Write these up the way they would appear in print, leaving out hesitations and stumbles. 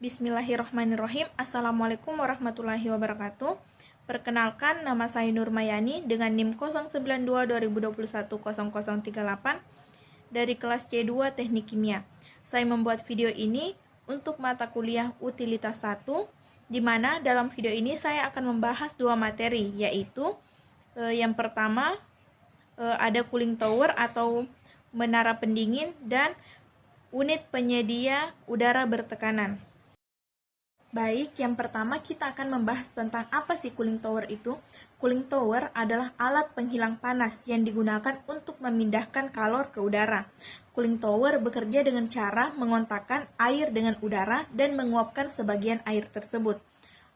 Bismillahirrahmanirrahim. Assalamualaikum warahmatullahi wabarakatuh. Perkenalkan, nama saya Nur Mayani dengan NIM 092-2021-0038 dari kelas C2 Teknik Kimia. Saya membuat video ini untuk mata kuliah Utilitas 1, di mana dalam video ini saya akan membahas dua materi, yaitu yang pertama ada cooling tower atau menara pendingin dan unit penyedia udara bertekanan. Baik, yang pertama kita akan membahas tentang apa sih cooling tower itu. Cooling tower adalah alat penghilang panas yang digunakan untuk memindahkan kalor ke udara. Cooling tower bekerja dengan cara mengontakkan air dengan udara dan menguapkan sebagian air tersebut.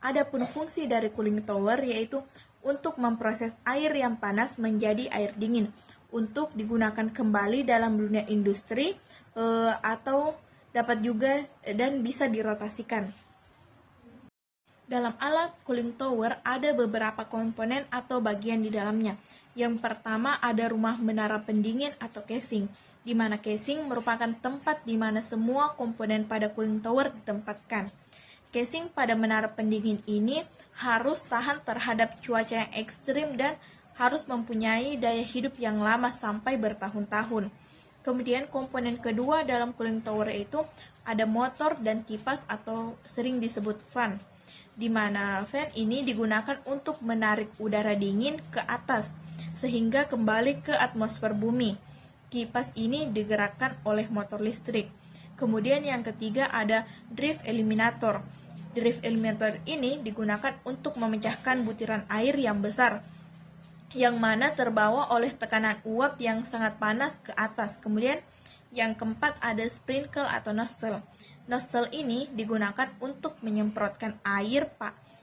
Adapun fungsi dari cooling tower yaitu untuk memproses air yang panas menjadi air dingin untuk digunakan kembali dalam dunia industri atau dapat juga dan bisa dirotasikan. Dalam alat cooling tower ada beberapa komponen atau bagian di dalamnya. Yang pertama ada rumah menara pendingin atau casing, di mana casing merupakan tempat di mana semua komponen pada cooling tower ditempatkan. Casing pada menara pendingin ini harus tahan terhadap cuaca yang ekstrim dan harus mempunyai daya hidup yang lama sampai bertahun-tahun. Kemudian komponen kedua dalam cooling tower itu ada motor dan kipas atau sering disebut fan, di mana fan ini digunakan untuk menarik udara dingin ke atas sehingga kembali ke atmosfer bumi. Kipas ini digerakkan oleh motor listrik. Kemudian yang ketiga ada drift eliminator. Drift eliminator ini digunakan untuk memecahkan butiran air yang besar, yang mana terbawa oleh tekanan uap yang sangat panas ke atas. Kemudian yang keempat ada sprinkle atau nozzle. Nozzle ini digunakan untuk menyemprotkan air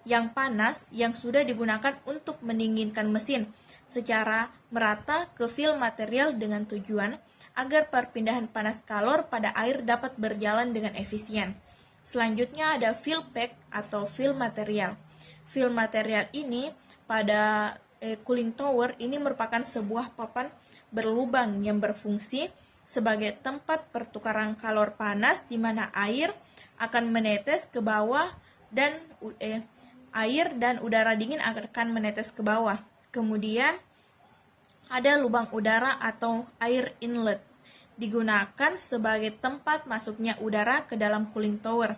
yang panas yang sudah digunakan untuk mendinginkan mesin secara merata ke film material dengan tujuan agar perpindahan panas kalor pada air dapat berjalan dengan efisien. Selanjutnya ada fill pack atau film material. Film material ini pada cooling tower ini merupakan sebuah papan berlubang yang berfungsi sebagai tempat pertukaran kalor panas di mana air akan menetes ke bawah dan air dan udara dingin akan menetes ke bawah. Kemudian ada lubang udara atau air inlet, digunakan sebagai tempat masuknya udara ke dalam cooling tower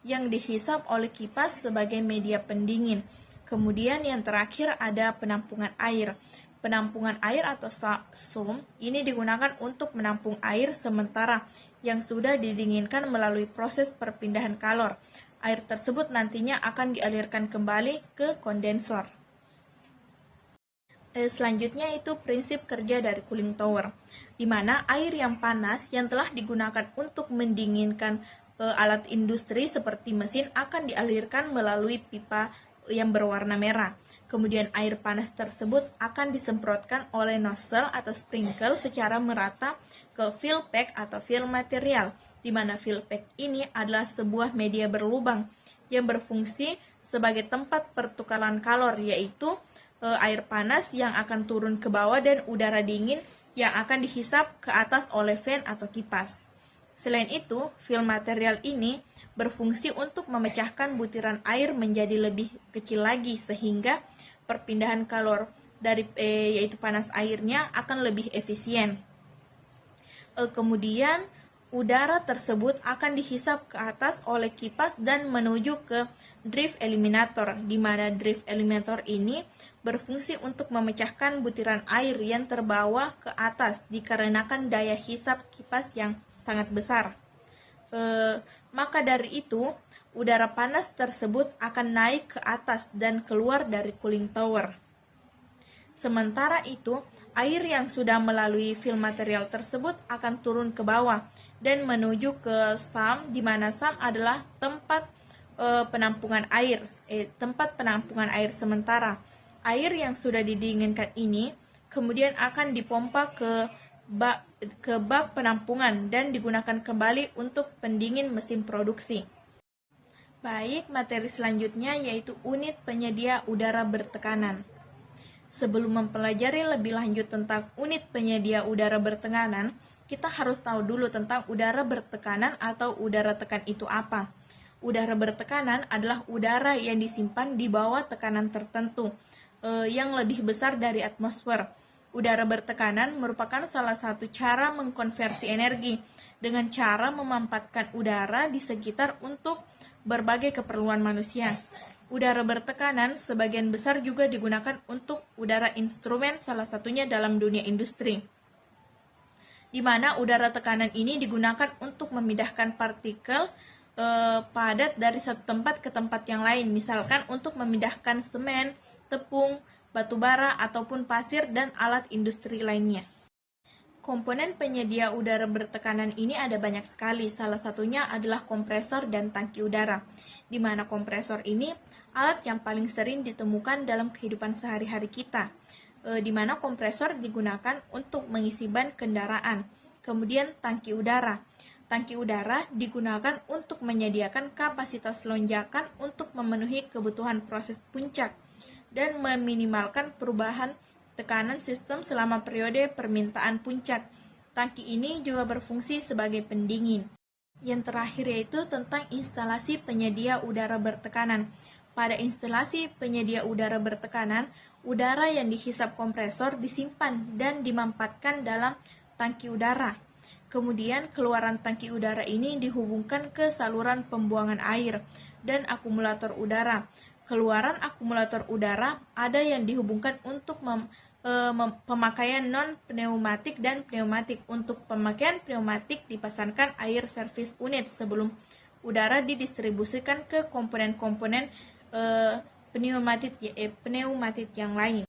yang dihisap oleh kipas sebagai media pendingin. Kemudian yang terakhir ada penampungan air. Penampungan air atau SOM ini digunakan untuk menampung air sementara yang sudah didinginkan melalui proses perpindahan kalor. Air tersebut nantinya akan dialirkan kembali ke kondensor. Selanjutnya itu prinsip kerja dari cooling tower, di mana air yang panas yang telah digunakan untuk mendinginkan alat industri seperti mesin akan dialirkan melalui pipa yang berwarna merah. Kemudian air panas tersebut akan disemprotkan oleh nozzle atau sprinkle secara merata ke fill pack atau film material, di mana fill pack ini adalah sebuah media berlubang yang berfungsi sebagai tempat pertukaran kalor, yaitu air panas yang akan turun ke bawah dan udara dingin yang akan dihisap ke atas oleh fan atau kipas. Selain itu, film material ini berfungsi untuk memecahkan butiran air menjadi lebih kecil lagi sehingga perpindahan kalor dari yaitu panas airnya akan lebih efisien. Kemudian udara tersebut akan dihisap ke atas oleh kipas dan menuju ke drift eliminator, di mana drift eliminator ini berfungsi untuk memecahkan butiran air yang terbawa ke atas dikarenakan daya hisap kipas yang sangat besar. Maka dari itu, udara panas tersebut akan naik ke atas dan keluar dari cooling tower. Sementara itu, air yang sudah melalui film material tersebut akan turun ke bawah dan menuju ke SAM, di mana SAM adalah tempat penampungan air, tempat penampungan air sementara. Air yang sudah didinginkan ini kemudian akan dipompa ke bak penampungan dan digunakan kembali untuk pendingin mesin produksi. Baik, materi selanjutnya yaitu unit penyedia udara bertekanan. Sebelum mempelajari lebih lanjut tentang unit penyedia udara bertekanan, kita harus tahu dulu tentang udara bertekanan atau udara tekan itu apa. Udara bertekanan adalah udara yang disimpan di bawah tekanan tertentu yang lebih besar dari atmosfer. Udara bertekanan merupakan salah satu cara mengkonversi energi dengan cara memanfaatkan udara di sekitar untuk berbagai keperluan manusia. Udara bertekanan sebagian besar juga digunakan untuk udara instrumen, salah satunya dalam dunia industri, di mana udara tekanan ini digunakan untuk memindahkan partikel padat dari satu tempat ke tempat yang lain, misalkan untuk memindahkan semen, tepung, batu bara, ataupun pasir dan alat industri lainnya. Komponen penyedia udara bertekanan ini ada banyak sekali, salah satunya adalah kompresor dan tangki udara, di mana kompresor ini alat yang paling sering ditemukan dalam kehidupan sehari-hari kita, di mana kompresor digunakan untuk mengisi ban kendaraan. Kemudian tangki udara. Tangki udara digunakan untuk menyediakan kapasitas lonjakan untuk memenuhi kebutuhan proses puncak dan meminimalkan perubahan tekanan sistem selama periode permintaan puncak. Tangki ini juga berfungsi sebagai pendingin. Yang terakhir yaitu tentang instalasi penyedia udara bertekanan. Pada instalasi penyedia udara bertekanan, udara yang dihisap kompresor disimpan dan dimanfaatkan dalam tangki udara. Kemudian keluaran tangki udara ini dihubungkan ke saluran pembuangan air dan akumulator udara. Keluaran akumulator udara ada yang dihubungkan untuk pemakaian non-pneumatik dan pneumatik. Untuk pemakaian pneumatik dipasangkan air service unit sebelum udara didistribusikan ke komponen-komponen pneumatik yang lain.